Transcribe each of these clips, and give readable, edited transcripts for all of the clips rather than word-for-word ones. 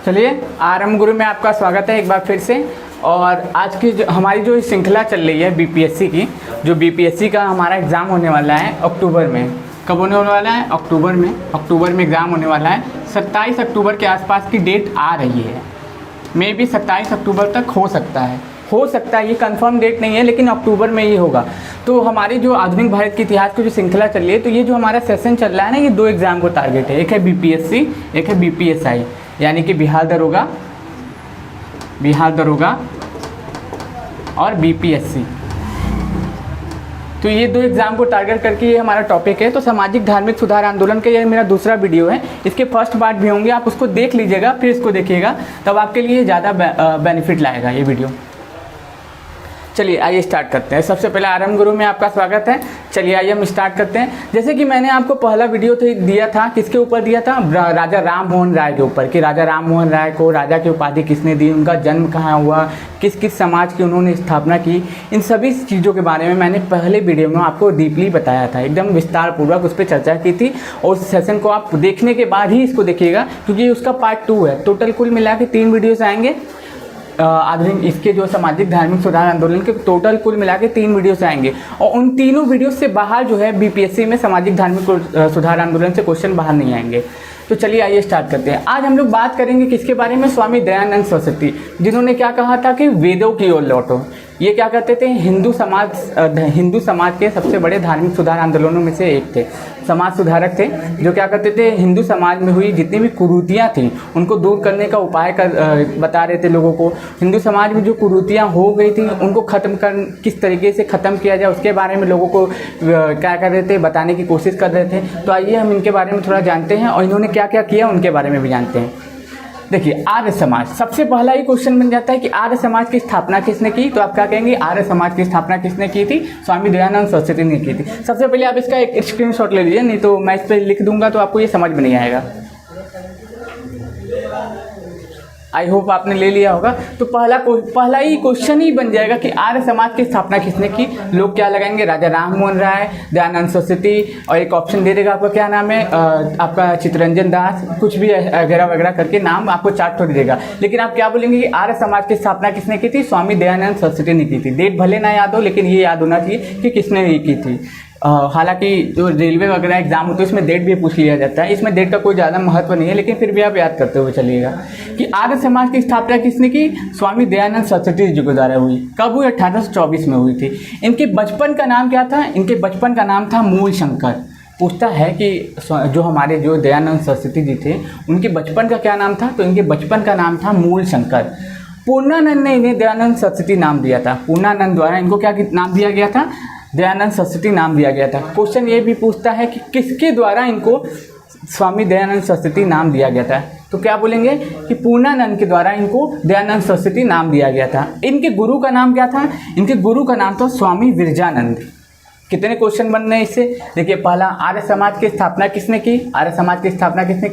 चलिए आरएम गुरु में आपका स्वागत है एक बार फिर से। और आज की हमारी जो श्रृंखला चल रही है बीपीएससी की, जो बीपीएससी का हमारा एग्ज़ाम होने वाला है अक्टूबर में। कब होने वाला है? अक्टूबर में एग्ज़ाम होने वाला है। 27 अक्टूबर के आसपास की डेट आ रही है। मे भी 27 अक्टूबर तक हो सकता है, ये कंफर्म डेट नहीं है, लेकिन अक्टूबर में ही होगा। तो हमारी जो आधुनिक भारत के इतिहास की जो श्रृंखला चल रही है, तो ये जो हमारा सेशन चल रहा है ना, ये दो एग्ज़ाम को टारगेट है। एक है बीपीएससी, एक है बीपीएसआई, यानी कि बिहार दरोगा और बीपीएससी। तो ये दो एग्ज़ाम को टारगेट करके ये हमारा टॉपिक है। तो सामाजिक धार्मिक सुधार आंदोलन का ये मेरा दूसरा वीडियो है। इसके फर्स्ट पार्ट भी होंगे, आप उसको देख लीजिएगा, फिर इसको देखिएगा, तब आपके लिए ज़्यादा बेनिफिट लाएगा ये वीडियो। चलिए आइए स्टार्ट करते हैं। सबसे पहले आरएम गुरु में आपका स्वागत है। चलिए आइए हम स्टार्ट करते हैं। जैसे कि मैंने आपको पहला वीडियो दिया था, किसके ऊपर दिया था? राजा राम मोहन राय के ऊपर, कि राजा राम मोहन राय को राजा की उपाधि किसने दी, उनका जन्म कहाँ हुआ, किस किस समाज की उन्होंने स्थापना की, इन सभी चीज़ों के बारे में मैंने पहले वीडियो में आपको डीपली बताया था, एकदम विस्तार पूर्वक उस पर चर्चा की थी। और उस सेशन को आप देखने के बाद ही इसको देखिएगा, क्योंकि उसका पार्ट 2 है। टोटल कुल मिला के 3 वीडियोज़ आएंगे आधुनिक इसके जो सामाजिक धार्मिक सुधार आंदोलन के टोटल कुल मिला के 3 वीडियोस आएंगे। और उन तीनों वीडियो से बाहर जो है बीपीएससी में सामाजिक धार्मिक सुधार आंदोलन से क्वेश्चन बाहर नहीं आएंगे। तो चलिए आइए स्टार्ट करते हैं। आज हम लोग बात करेंगे किसके बारे में? स्वामी दयानंद सरस्वती, जिन्होंने क्या कहा था कि वेदों की ओर लौटो। ये क्या करते थे? हिंदू समाज के सबसे बड़े धार्मिक सुधार आंदोलनों में से एक थे। समाज सुधारक थे जो क्या करते थे, हिंदू समाज में हुई जितनी भी कुरीतियाँ थी उनको दूर करने का उपाय बता रहे थे लोगों को। हिंदू समाज में जो कुरीतियाँ हो गई थी उनको किस तरीके से ख़त्म किया जाए, उसके बारे में लोगों को क्या कर रहे थे, बताने की कोशिश कर रहे थे। तो आइए हम इनके बारे में थोड़ा जानते हैं और इन्होंने क्या क्या किया उनके बारे में भी जानते हैं। देखिए, आर्य समाज, सबसे पहला ही क्वेश्चन बन जाता है कि आर्य समाज की स्थापना किसने की? तो आप क्या कहेंगे? आर्य समाज की स्थापना किसने की थी? स्वामी दयानंद सरस्वती ने की थी। सबसे पहले आप इसका एक स्क्रीनशॉट ले लीजिए, नहीं तो मैं इस पर लिख दूंगा तो आपको ये समझ में नहीं आएगा। आई होप आपने ले लिया होगा। तो पहला ही क्वेश्चन ही बन जाएगा कि आर्य समाज की स्थापना किसने की? लोग क्या लगाएंगे? राजा राम मोहन राय, दयानंद सरस्वती, और एक ऑप्शन दे देगा आपका, क्या नाम है आपका, चित्तरंजन दास, कुछ भी वगैरह वगैरह करके नाम आपको चार्ट कर देगा। लेकिन आप क्या बोलेंगे कि आर्य समाज की स्थापना किसने की थी? स्वामी दयानंद सरस्वती ने की थी। डेट भले ना याद हो, लेकिन ये याद होना चाहिए कि किसने ये की थी। हालांकि जो रेलवे वगैरह एग्जाम होते हैं उसमें डेट भी पूछ लिया जाता है, इसमें डेट का कोई ज़्यादा महत्व नहीं है, लेकिन फिर भी आप याद करते हुए चलिएगा कि आर्य समाज की स्थापना किसने की? स्वामी दयानंद सरस्वती जी के द्वारा हुई। कब हुई? 1824 में हुई थी। इनके बचपन का नाम क्या था? इनके बचपन का नाम था मूल शंकर। पूछता है कि जो हमारे जो दयानंद सरस्वती जी थे उनके बचपन का क्या नाम था? तो इनके बचपन का नाम था मूल शंकर। पूर्णानंद ने इन्हें दयानंद सरस्वती नाम दिया था। पूर्णानंद द्वारा इनको क्या नाम दिया गया था? दयानंद सरस्वती नाम दिया गया था। क्वेश्चन ये भी पूछता है कि किसके द्वारा इनको स्वामी दयानंद सरस्वती नाम दिया गया था? तो क्या बोलेंगे कि पूर्णानंद के द्वारा इनको दयानंद सरस्वती नाम दिया गया था। इनके गुरु का नाम क्या था? इनके गुरु का नाम था स्वामी विरजानंद। कितने क्वेश्चन बन रहे हैं इससे? देखिए, पहला, आर्य समाज की स्थापना किसने की? आर्य समाज की स्थापना किसने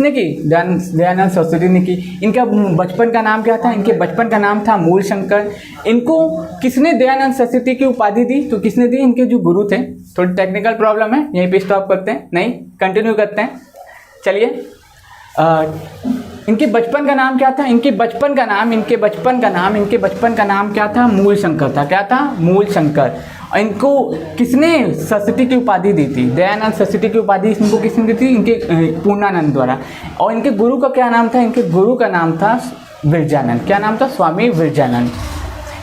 की? दयानंद सरस्वती ने की। इनका बचपन का नाम क्या था? इनके बचपन का नाम था मूल शंकर। इनको किसने दयानंद सरस्वती की उपाधि दी? तो किसने दी? इनके जो गुरु थे। थोड़ी टेक्निकल प्रॉब्लम है, यहीं पे स्टॉप करते हैं, नहीं कंटिन्यू करते हैं। चलिए, इनके बचपन का नाम क्या था? इनके बचपन का नाम क्या था? मूल शंकर था। क्या था? मूल शंकर। इनको किसने सरस्वती की उपाधि दी थी? दयानंद सरस्वती की उपाधि इनको किसने दी थी? इनके पूर्णानंद द्वारा। और इनके गुरु का क्या नाम था? इनके गुरु का नाम था विरजानंद। क्या नाम था? स्वामी विरजानंद।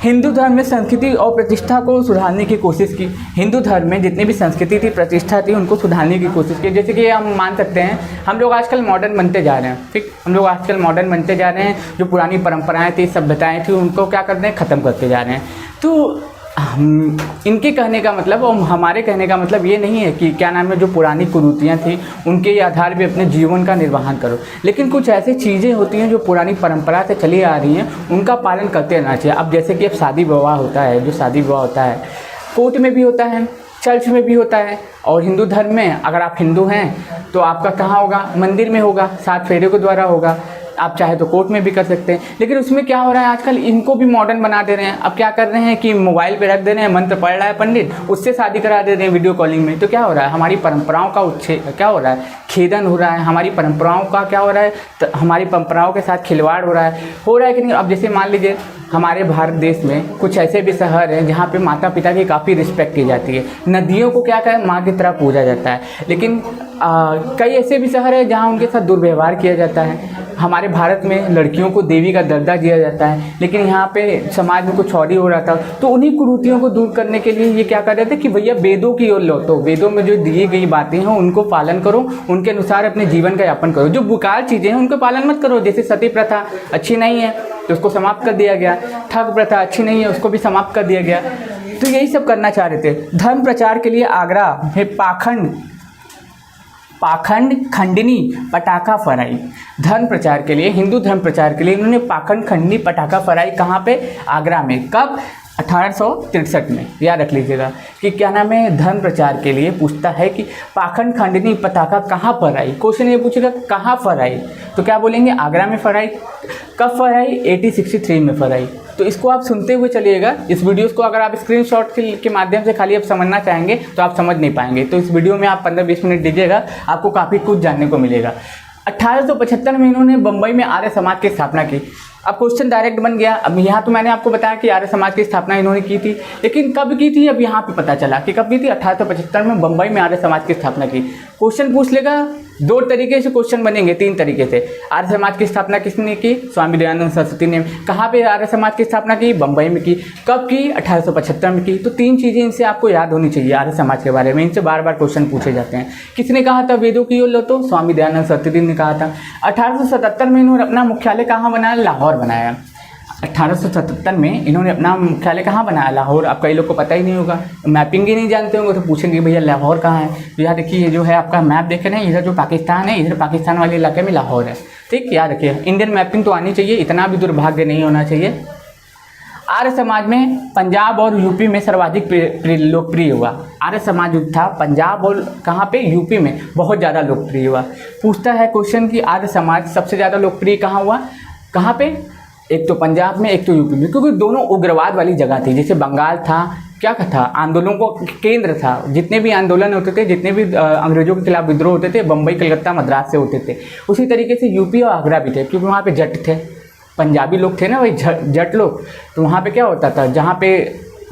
हिंदू धर्म में संस्कृति और प्रतिष्ठा को सुधारने की कोशिश की। हिंदू धर्म में जितनी भी संस्कृति थी, प्रतिष्ठा थी, उनको सुधारने की कोशिश की। जैसे कि हम मान सकते हैं, हम लोग आजकल मॉडर्न बनते जा रहे हैं, ठीक, हम लोग आजकल मॉडर्न बनते जा रहे हैं। जो पुरानी परंपराएं थी, सभ्यताएं थी, उनको क्या कर रहे हैं? ख़त्म करते जा रहे हैं। तो इनके कहने का मतलब और हमारे कहने का मतलब ये नहीं है कि क्या नाम है, जो पुरानी कुरीतियाँ थी उनके आधार पे अपने जीवन का निर्वहन करो, लेकिन कुछ ऐसी चीज़ें होती हैं जो पुरानी परंपरा से चली आ रही हैं, उनका पालन करते रहना चाहिए। अब जैसे कि अब शादी विवाह होता है, जो शादी विवाह होता है कोर्ट में भी होता है, चर्च में भी होता है, और हिंदू धर्म में अगर आप हिंदू हैं तो आपका कहाँ होगा? मंदिर में होगा, 7 फेरे के द्वारा होगा। आप चाहे तो कोर्ट में भी कर सकते हैं। लेकिन उसमें क्या हो रहा है आजकल, इनको भी मॉडर्न बना दे रहे हैं। अब क्या कर रहे हैं कि मोबाइल पे रख दे रहे हैं, मंत्र पढ़ रहा है पंडित, उससे शादी करा दे रहे हैं वीडियो कॉलिंग में। तो क्या हो रहा है, हमारी परंपराओं का क्या हो रहा है, खेदन हो रहा है। हमारी परंपराओं का क्या हो रहा है, हमारी परंपराओं के साथ खिलवाड़ हो रहा है कि नहीं। अब जैसे मान लीजिए हमारे भारत देश में कुछ ऐसे भी शहर हैं जहाँ पे माता पिता की काफ़ी रिस्पेक्ट की जाती है, नदियों को क्या करें, माँ की तरह पूजा जाता है। लेकिन कई ऐसे भी शहर हैं जहाँ उनके साथ दुर्व्यवहार किया जाता है। हमारे भारत में लड़कियों को देवी का दर्जा दिया जाता है, लेकिन यहाँ पे समाज में कुछ और ही हो रहा था। तो उन्हीं कुरीतियों को दूर करने के लिए ये क्या कर रहे थे कि भैया वेदों की ओर लौटो, वेदों में जो दी गई बातें हैं उनको पालन करो, उनके अनुसार अपने जीवन का यापन करो। जो बेकार चीज़ें हैं उनको पालन मत करो। जैसे सती प्रथा अच्छी नहीं है तो उसको समाप्त कर दिया गया, ठग प्रथा अच्छी नहीं है उसको भी समाप्त कर दिया गया। तो यही सब करना चाह रहे थे। धर्म प्रचार के लिए आगरा में पाखंड खंडनी पटाखा फराई। धर्म प्रचार के लिए, हिंदू धर्म प्रचार के लिए इन्होंने पाखंड खंडनी पटाखा फराई। कहाँ पे, आगरा में। कब, 1863 में। याद रख लीजिएगा कि क्या नाम है, धर्म प्रचार के लिए पूछता है कि पाखंड खंडनी पटाखा कहाँ फराई। क्वेश्चन ये पूछेगा कहाँ फराई, तो क्या बोलेंगे, आगरा में फराई। कब फराई, 1863 में फराई। तो इसको आप सुनते हुए चलिएगा। इस वीडियोस को अगर आप स्क्रीनशॉट के माध्यम से खाली आप समझना चाहेंगे तो आप समझ नहीं पाएंगे। तो इस वीडियो में आप 15-20 मिनट दीजिएगा, आपको काफ़ी कुछ जानने को मिलेगा। 1875 में इन्होंने बम्बई में आर्य समाज की स्थापना की। अब क्वेश्चन डायरेक्ट बन गया। अब यहाँ तो मैंने आपको बताया कि आर्य समाज की स्थापना इन्होंने की थी, लेकिन कब की थी, अब यहाँ पे पता चला कि कब की थी, 1875 में बम्बई में आर्य समाज की स्थापना की। क्वेश्चन पूछ लेगा, 2 तरीके से क्वेश्चन बनेंगे, 3 तरीके से। आर्य समाज की स्थापना किसने की, स्वामी दयानंद सरस्वती ने। कहाँ पे आर्य समाज की स्थापना की, बम्बई में की। कब की, 1875 में की। तो 3 चीज़ें इनसे आपको याद होनी चाहिए आर्य समाज के बारे में। इनसे बार बार क्वेश्चन पूछे जाते हैं। किसने कहा था वेदों की ओर लौटो, स्वामी दयानंद सरस्वती ने कहा था। 1877 में इन्होंने अपना मुख्यालय कहाँ बनाया, लाहौर बनाया। 1877 में इन्होंने अपना मुख्यालय कहाँ बनाया, लाहौर। अब कई लोग को पता ही नहीं होगा, मैपिंग ही नहीं जानते होंगे, तो पूछेंगे भैया लाहौर कहाँ है। तो यहाँ देखिए, ये जो है आपका मैप देखे ना, इधर जो पाकिस्तान है, इधर पाकिस्तान वाले इलाके में लाहौर है। ठीक, याद रखिए। इंडियन मैपिंग तो आनी चाहिए, इतना भी दुर्भाग्य नहीं होना चाहिए। आर्य समाज में पंजाब और यूपी में सर्वाधिक लोकप्रिय हुआ। आर्य समाज जो था पंजाब और कहाँ पे, यूपी में बहुत ज़्यादा लोकप्रिय हुआ। पूछता है क्वेश्चन कि आर्य समाज सबसे ज़्यादा लोकप्रिय कहाँ हुआ, कहाँ पे, एक तो पंजाब में, एक तो यूपी में, क्योंकि दोनों उग्रवाद वाली जगह थी। जैसे बंगाल था, क्या था, आंदोलनों को केंद्र था। जितने भी आंदोलन होते थे, जितने भी अंग्रेजों के खिलाफ विद्रोह होते थे, बम्बई, कलकत्ता, मद्रास से होते थे। उसी तरीके से यूपी और आगरा भी थे, क्योंकि वहाँ पे जट थे, पंजाबी लोग थे ना, वही जट लोग। तो वहाँ पे क्या होता था, जहाँ पे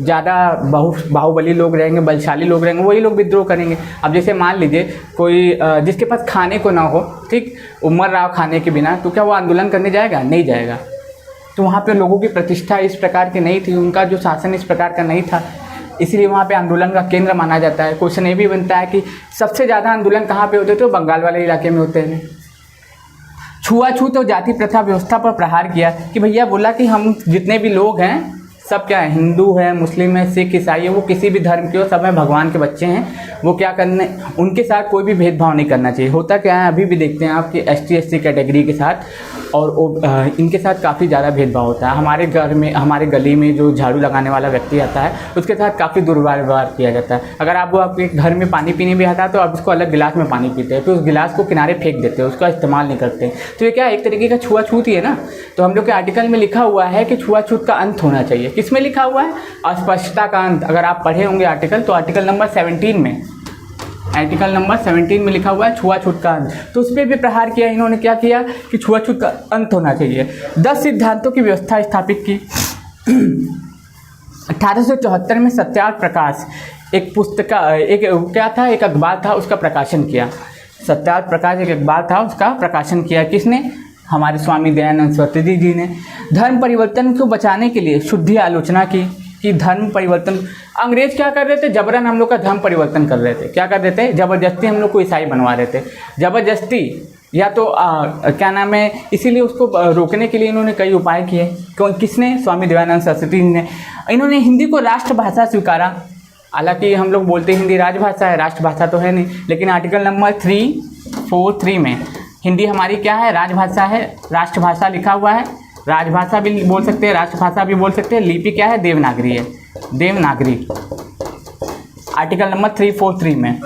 ज़्यादा बाहुबली लोग रहेंगे, बलशाली लोग रहेंगे, वही लोग विद्रोह करेंगे। अब जैसे मान लीजिए कोई जिसके पास खाने को ना हो, ठीक, उमर रहा खाने के बिना, तो क्या वो आंदोलन करने जाएगा, नहीं जाएगा। तो वहाँ पे लोगों की प्रतिष्ठा इस प्रकार की नहीं थी, उनका जो शासन इस प्रकार का नहीं था, इसलिए वहाँ पे आंदोलन का केंद्र माना जाता है। क्वेश्चन ये भी बनता है कि सबसे ज़्यादा आंदोलन कहाँ पे होते थे, तो बंगाल वाले इलाके में होते हैं। छुआछूत और जाति प्रथा व्यवस्था पर प्रहार किया, कि भैया बोला कि हम जितने भी लोग हैं सब क्या है, हिंदू है, मुस्लिम है, सिख, ईसाई है, वो किसी भी धर्म के हो, सब में भगवान के बच्चे हैं। वो क्या करने, उनके साथ कोई भी भेदभाव नहीं करना चाहिए। होता क्या है, अभी भी देखते हैं आप कि ST/SC कैटेगरी के साथ और इनके साथ काफ़ी ज़्यादा भेदभाव होता है। हमारे घर में, हमारे गली में जो झाड़ू लगाने वाला व्यक्ति आता है, उसके साथ काफ़ी दुर्व्यवहार किया जाता है। अगर आप वो आपके घर में पानी पीने भी आता है तो आप उसको अलग गिलास में पानी पीते हैं, फिर उस गिलास को किनारे फेंक देते हैं, उसका इस्तेमाल नहीं करते। तो ये क्या एक तरीके का छुआछूत ही है ना। तो हम लोग के आर्टिकल में लिखा हुआ है कि छुआछूत का अंत होना चाहिए। किसमें लिखा हुआ है, अस्पष्टता का अंत। अगर आप पढ़े होंगे आर्टिकल, तो आर्टिकल नंबर 17 में, आर्टिकल नंबर 17 में लिखा हुआ है छुआछूत का अंत। तो उस पर भी प्रहार किया इन्होंने। क्या किया कि छुआछूत का अंत होना चाहिए। 10 सिद्धांतों की व्यवस्था स्थापित की। 1874 में सत्यार्थ प्रकाश एक पुस्तक, एक क्या था, एक अखबार था, उसका प्रकाशन किया। सत्यार्थ प्रकाश एक अखबार था, उसका प्रकाशन किया किसने, हमारे स्वामी दयानंद सरस्वती जी ने। धर्म परिवर्तन को बचाने के लिए शुद्धि आलोचना की कि धर्म परिवर्तन, अंग्रेज क्या कर रहे थे, जबरन हम लोग का धर्म परिवर्तन कर रहे थे। क्या कर रहे थे, जबरदस्ती हम लोग को ईसाई बनवा रहे थे, जबरदस्ती। या तो क्या नाम है, इसीलिए उसको रोकने के लिए इन्होंने कई उपाय किए। किसने, स्वामी दयानंद सरस्वती ने। इन्होंने हिंदी को राष्ट्रभाषा स्वीकारा। हालांकि हम लोग बोलते हिंदी राजभाषा है, राष्ट्रभाषा तो है नहीं, लेकिन आर्टिकल नंबर 343 में हिंदी हमारी क्या है, राजभाषा है, राष्ट्रभाषा लिखा हुआ है। राजभाषा भी बोल सकते हैं, राष्ट्रभाषा भी बोल सकते हैं। लिपि क्या है, देवनागरी है, देवनागरी, आर्टिकल नंबर 343 में।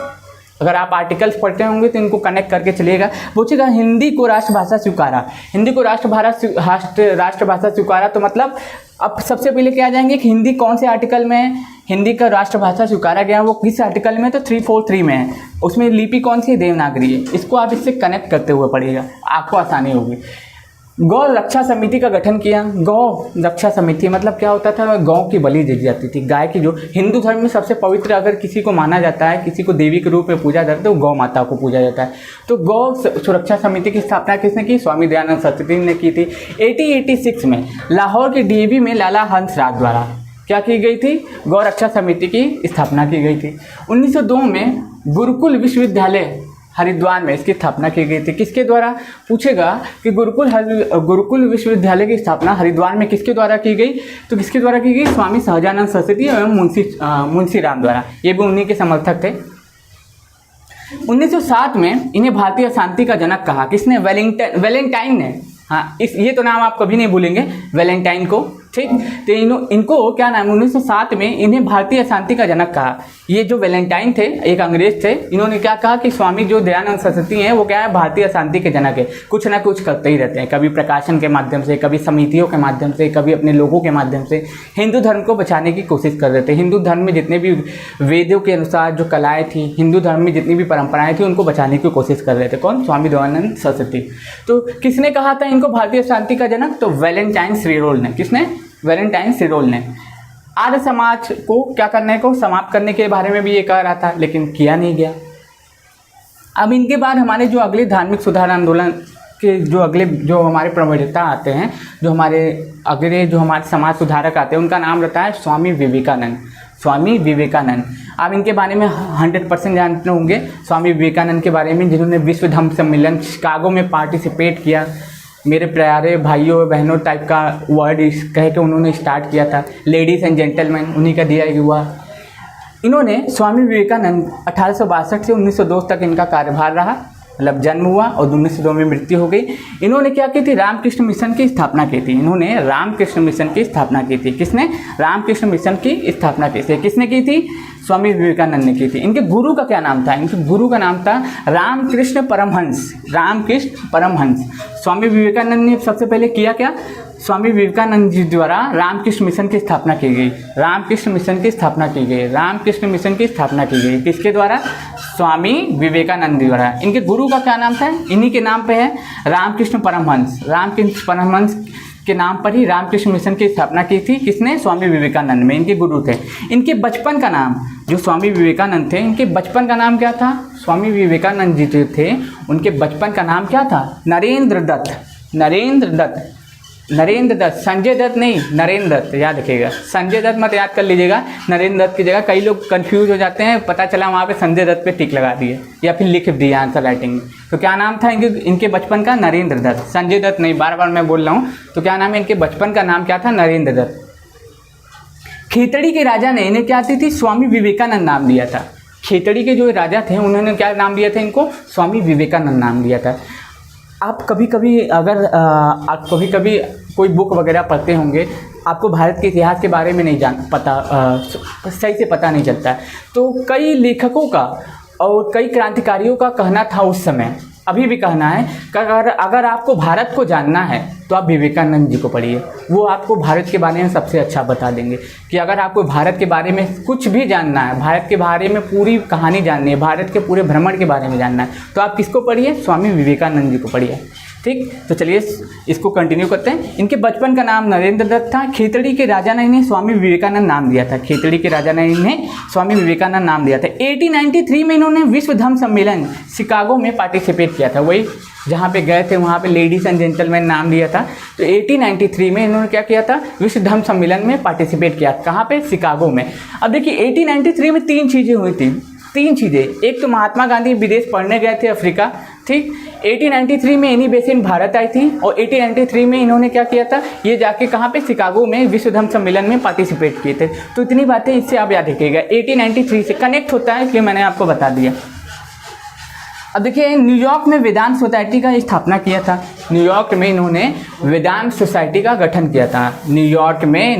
अगर आप आर्टिकल्स पढ़ते होंगे तो इनको कनेक्ट करके चलिएगा। पूछेगा हिंदी को राष्ट्रभाषा स्वीकारा, हिंदी को राष्ट्रभाषा स्वीकारा, तो मतलब अब सबसे पहले क्या आ जाएंगे कि हिंदी कौन से आर्टिकल में है, हिंदी का राष्ट्रभाषा स्वीकारा गया वो किस आर्टिकल में, तो 343 में है। उसमें लिपि कौन सी है, देवनागरी है। इसको आप इससे कनेक्ट करते हुए पढ़िएगा, आपको आसानी होगी। गौ रक्षा समिति का गठन किया। गौ रक्षा समिति मतलब क्या होता था, गौ की बलि दी जाती थी। गाय की, जो हिंदू धर्म में सबसे पवित्र अगर किसी को माना जाता है, किसी को देवी के रूप में पूजा जाता है, तो गौ माता को पूजा जाता है। तो गौ सुरक्षा समिति की स्थापना किसने की, स्वामी दयानंद सरस्वती ने की थी। 1886 में लाहौर के डीएवी में लाला हंसराज द्वारा क्या की गई थी, गौ रक्षा समिति की स्थापना की गई थी। 1902 में गुरुकुल विश्वविद्यालय हरिद्वार में इसकी स्थापना की गई थी। किसके द्वारा, पूछेगा कि गुरुकुल विश्वविद्यालय की स्थापना हरिद्वार में किसके द्वारा की गई, तो किसके द्वारा की गई, स्वामी सहजानंद सरस्वती एवं मुंशी राम द्वारा। ये भी उन्हीं के समर्थक थे। 1907 में इन्हें भारतीय शांति का जनक कहा। किसने, वैलेंटाइन ने। हाँ, ये तो नाम आप कभी नहीं भूलेंगे, वैलेंटाइन को, ठीक। तो इनको क्या नाम, 1907 में इन्हें भारतीय शांति का जनक कहा। ये जो वैलेंटाइन थे, एक अंग्रेज थे, इन्होंने क्या कहा कि स्वामी जो दयानंद सरस्वती हैं वो क्या है, भारतीय शांति के जनक है। कुछ ना कुछ करते ही रहते हैं, कभी प्रकाशन के माध्यम से, कभी समितियों के माध्यम से, कभी अपने लोगों के माध्यम से हिंदू धर्म को बचाने की कोशिश कर रहे थे। हिंदू धर्म में जितने भी वेदों के अनुसार जो कलाएँ थी, हिंदू धर्म में जितनी भी परंपराएँ थी, उनको बचाने की कोशिश कर रहे थे। कौन, स्वामी दयानंद सरस्वती। तो किसने कहा था इनको भारतीय शांति का जनक, तो वैलेंटाइन सिरोल ने। किसने, वैलेंटाइन सिरोल ने। आर्य समाज को क्या करने को, समाप्त करने के बारे में भी ये कह रहा था, लेकिन किया नहीं गया। अब इनके बाद हमारे जो अगले धार्मिक सुधार आंदोलन के जो हमारे प्रवर्तक आते हैं, जो हमारे समाज सुधारक आते हैं, उनका नाम रहता है स्वामी विवेकानंद। स्वामी विवेकानंद, आप इनके बारे में 100% जानते होंगे। स्वामी विवेकानंद के बारे में, जिन्होंने विश्व धम्म सम्मेलन शिकागो में पार्टिसिपेट किया। मेरे प्यारे भाइयों बहनों टाइप का वर्ड कह के उन्होंने स्टार्ट किया था, लेडीज़ एंड जेंटलमैन, उन्हीं का दिया हुआ। इन्होंने, स्वामी विवेकानंद 1862 से 1902 तक इनका कार्यभार रहा, मतलब जन्म हुआ और 1902 में मृत्यु हो गई। इन्होंने क्या की थी, रामकृष्ण मिशन की स्थापना की थी। इन्होंने रामकृष्ण मिशन की स्थापना की थी। किसने, रामकृष्ण मिशन की स्थापना की थी। किसने की थी, स्वामी विवेकानंद ने की थी। इनके गुरु का क्या नाम था, इनके गुरु का नाम था रामकृष्ण परमहंस। रामकृष्ण परमहंस। स्वामी विवेकानंद ने सबसे पहले किया क्या, स्वामी विवेकानंद जी द्वारा रामकृष्ण मिशन की स्थापना की गई। रामकृष्ण मिशन की स्थापना की गई। रामकृष्ण मिशन की स्थापना की गई किसके द्वारा, स्वामी विवेकानंद द्वारा। इनके गुरु का क्या नाम था, इन्हीं के नाम पे है, रामकृष्ण परमहंस। रामकृष्ण परमहंस के नाम पर ही रामकृष्ण मिशन की स्थापना की थी। किसने, स्वामी विवेकानंद में इनके गुरु थे। इनके बचपन का नाम, जो स्वामी विवेकानंद थे, इनके बचपन का नाम क्या था, स्वामी विवेकानंद जी जो थे उनके बचपन का नाम क्या था, नरेंद्र दत्त। नरेंद्र दत्त, नरेंद्र दत्त, संजय दत्त नहीं, नरेंद्र दत्त, याद रखिएगा। संजय दत्त मत याद कर लीजिएगा, नरेंद्र दत्त की जगह कई लोग कंफ्यूज हो जाते हैं, पता चला वहाँ पे संजय दत्त पे टिक लगा दिए या फिर लिख दिया आंसर राइटिंग में। तो क्या नाम था इनके बचपन का, नरेंद्र दत्त। संजय दत्त नहीं, बार बार मैं बोल रहा हूँ। तो क्या नाम है इनके बचपन का नाम क्या था, नरेंद्र दत्त। खेतड़ी के राजा ने इन्हें क्या दी थी, स्वामी विवेकानंद नाम दिया था। खेतड़ी के जो राजा थे उन्होंने क्या नाम दिया था इनको, स्वामी विवेकानंद नाम दिया था। आप कभी कभी अगर आप कभी कभी कोई बुक वगैरह पढ़ते होंगे, आपको भारत के इतिहास के बारे में नहीं सही से पता नहीं चलता है। तो कई लेखकों का और कई क्रांतिकारियों का कहना था उस समय, अभी भी कहना है कि अगर आपको भारत को जानना है तो आप विवेकानंद जी को पढ़िए। वो आपको भारत के बारे में सबसे अच्छा बता देंगे। कि अगर आपको भारत के बारे में कुछ भी जानना है, भारत के बारे में पूरी कहानी जाननी है, भारत के पूरे भ्रमण के बारे में जानना है, तो आप किसको पढ़िए, स्वामी विवेकानंद जी को पढ़िए। ठीक, तो चलिए इसको कंटिन्यू करते हैं। इनके बचपन का नाम नरेंद्र दत्त था। खेतड़ी के राजा ने इन्हें स्वामी विवेकानंद नाम दिया था। खेतड़ी के राजा ने इन्हें स्वामी विवेकानंद नाम दिया था। 1893 में इन्होंने विश्व धम्म सम्मेलन शिकागो में पार्टिसिपेट किया था। वही जहाँ पे गए थे वहाँ पे लेडीज़ एंड जेंटलमैन नाम दिया था। तो 1893 में इन्होंने क्या किया था, विश्व धम्म सम्मेलन में पार्टिसिपेट किया। कहाँ पे, शिकागो में। अब देखिए 1893 में 3 चीज़ें हुई थी। 3 चीज़ें, एक तो महात्मा गांधी विदेश पढ़ने गए थे अफ्रीका, ठीक। 1893 में एनी बेसेंट भारत आई थी और 1893 में इन्होंने क्या किया था, ये जाके कहाँ पे, शिकागो में विश्व धम्म सम्मेलन में पार्टिसिपेट किए थे। तो इतनी बातें इससे आप याद रखिएगा, 1893 से कनेक्ट होता है, इसलिए मैंने आपको बता दिया। अब देखिए न्यूयॉर्क में वेदांत सोसाइटी का स्थापना किया था। न्यूयॉर्क में इन्होंने वेदांत सोसाइटी का गठन किया था। न्यूयॉर्क में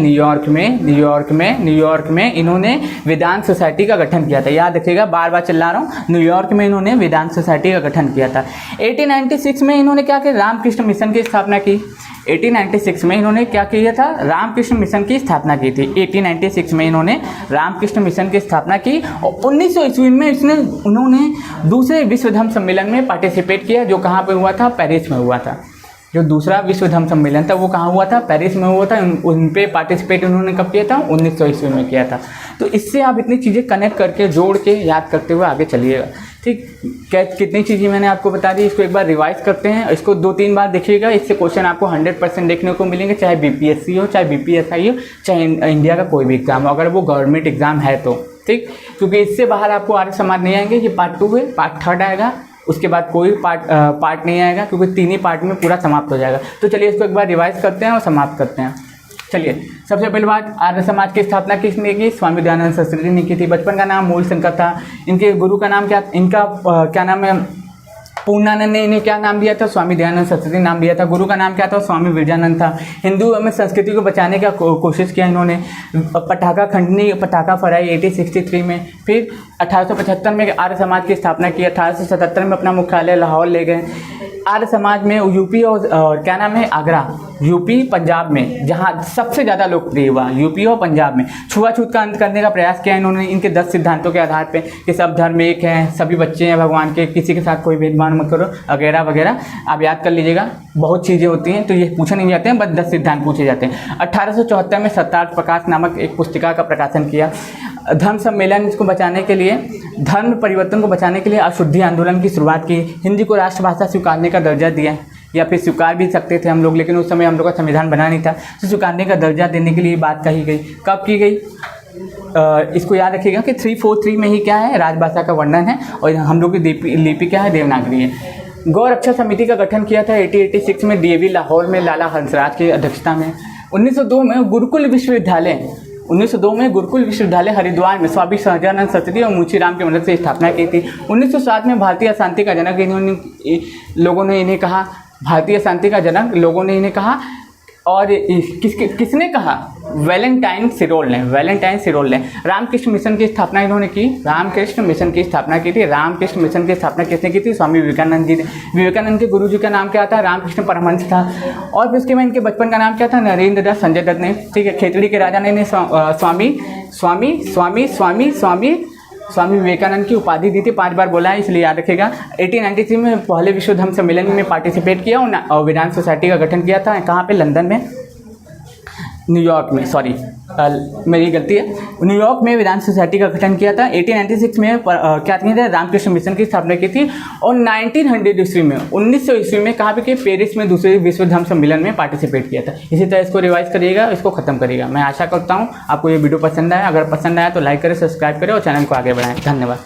इन्होंने वेदांत सोसाइटी का गठन किया था। याद रखिएगा, बार बार चिल्ला रहा हूँ, न्यूयॉर्क में इन्होंने वेदांत सोसाइटी का गठन किया था। 1896 में इन्होंने क्या किया, रामकृष्ण मिशन की स्थापना की। 1896 में इन्होंने क्या किया था, रामकृष्ण मिशन की स्थापना की थी। 1896 में इन्होंने रामकृष्ण मिशन की स्थापना की और 1900 ईस्वी में उन्होंने दूसरे विश्व धम्म सम्मेलन में पार्टिसिपेट किया, जो कहाँ पे हुआ था, पेरिस में हुआ था। जो दूसरा विश्व धम्म सम्मेलन था वो कहाँ हुआ था, पेरिस में हुआ था। उन पे पार्टिसिपेट उन्होंने कब किया था, 1900 ईस्वी में किया था। तो इससे आप इतनी चीज़ें कनेक्ट करके जोड़ के याद करते हुए आगे चलिएगा। ठीक, कितनी चीज़ें मैंने आपको बता दी, इसको एक बार रिवाइज करते हैं। इसको 2-3 बार देखिएगा, इससे क्वेश्चन आपको 100% देखने को मिलेंगे, चाहे बीपीएससी हो, चाहे बीपीएसआई हो, चाहे इंडिया का कोई भी एग्जाम हो, अगर वो गवर्नमेंट एग्जाम है तो। ठीक, क्योंकि इससे बाहर आपको आर्य समाज नहीं आएंगे। ये पार्ट 2 है, पार्ट 3 आएगा, उसके बाद कोई पार्ट नहीं आएगा, क्योंकि 3 ही पार्ट में पूरा समाप्त हो जाएगा। तो चलिए इसको एक बार रिवाइज करते हैं और समाप्त करते हैं। चलिए, सबसे पहली बात, आर्य समाज की स्थापना किसने की, स्वामी दयानंद सरस्वती ने की थी। बचपन का नाम मूलशंकर था। इनके गुरु का नाम क्या नाम है, पूर्णानंद ने इन्हें क्या नाम दिया था, स्वामी दयानंद सरस्वती नाम दिया था। गुरु का नाम क्या था, स्वामी विरजानंद था। हिंदू में संस्कृति को बचाने का कोशिश किया इन्होंने। पटाखा खंडनी, पटाखा फहराई 1863 में। फिर 1875 में आर्य समाज की स्थापना की। 1877 में अपना मुख्यालय लाहौर ले गए। आर्य समाज में यूपी और क्या नाम है, आगरा, यूपी पंजाब में, जहाँ सबसे ज़्यादा लोकप्रिय हुआ, यूपी और पंजाब में। छुआछूत का अंत करने का प्रयास किया इन्होंने, इनके 10 सिद्धांतों के आधार पे कि सब धर्म एक हैं, सभी बच्चे हैं भगवान के, किसी के साथ कोई भेदभाव मत करो, वगैरह वगैरह। आप याद कर लीजिएगा, बहुत चीज़ें होती हैं तो ये पूछे नहीं जाते हैं, बस 10 सिद्धांत पूछे जाते हैं। 1874 में सत्यार्थ प्रकाश नामक एक पुस्तिका का प्रकाशन किया। धर्म सम्मेलन को बचाने के लिए, धर्म परिवर्तन को बचाने के लिए अशुद्धि आंदोलन की शुरुआत की। हिंदी को राष्ट्रभाषा स्वीकारने का दर्जा दिया, या फिर स्वीकार भी सकते थे हम लोग, लेकिन उस समय हम लोग का संविधान बना नहीं था, तो स्वीकारने का दर्जा देने के लिए बात कही गई। कब की गई, इसको याद रखिएगा कि 343 में ही क्या है, राजभाषा का वर्णन है, और हम लोग की लिपि क्या है, देवनागरी है। गौ रक्षा समिति का गठन किया था 1886 में डीएवी लाहौर में, लाला हंसराज की अध्यक्षता में। 1902 में गुरुकुल विश्वविद्यालय हरिद्वार में स्वामी सहजानंद सरस्वती और मुंशी राम की मदद से स्थापना की थी। 1907 में भारतीय अशांति का जनक लोगों ने इन्हें कहा, भारतीय शांति का जनक लोगों ने इन्हें कहा। और किसने कहा, वैलेंटाइन सिरोल ने। रामकृष्ण मिशन की स्थापना इन्होंने की, रामकृष्ण मिशन की स्थापना की थी। रामकृष्ण मिशन की स्थापना किसने की थी, स्वामी विवेकानंद जी ने। विवेकानंद के गुरु जी का नाम क्या था, रामकृष्ण परमहंस था। और फिर उसके बाद इनके बचपन का नाम क्या था, नरेंद्र दास संजय दत्त ने। ठीक है, खेतड़ी के राजा ने स्वामी विवेकानंद की उपाधि दी थी, 5 बार बोला है, इसलिए याद रखेगा। 1893 में पहले विश्व धम्म सम्मेलन में पार्टिसिपेट किया और वेदांत सोसाइटी का गठन किया था। कहाँ पे, लंदन में, न्यूयॉर्क में, सॉरी मेरी गलती है, न्यूयॉर्क में वेदांत सोसाइटी का गठन किया था। 1896 में क्या किया था, रामकृष्ण मिशन की स्थापना की थी। और 1900 ईस्वी में कहाँ पे कि पेरिस में दूसरे विश्व धम्म सम्मेलन में पार्टिसिपेट किया था। इसी तरह इसको रिवाइज करिएगा, इसको खत्म करिएगा। मैं आशा करता हूँ आपको ये वीडियो पसंद आया। अगर पसंद आया तो लाइक करें, सब्सक्राइब करें और चैनल को आगे बढ़ाएं। धन्यवाद।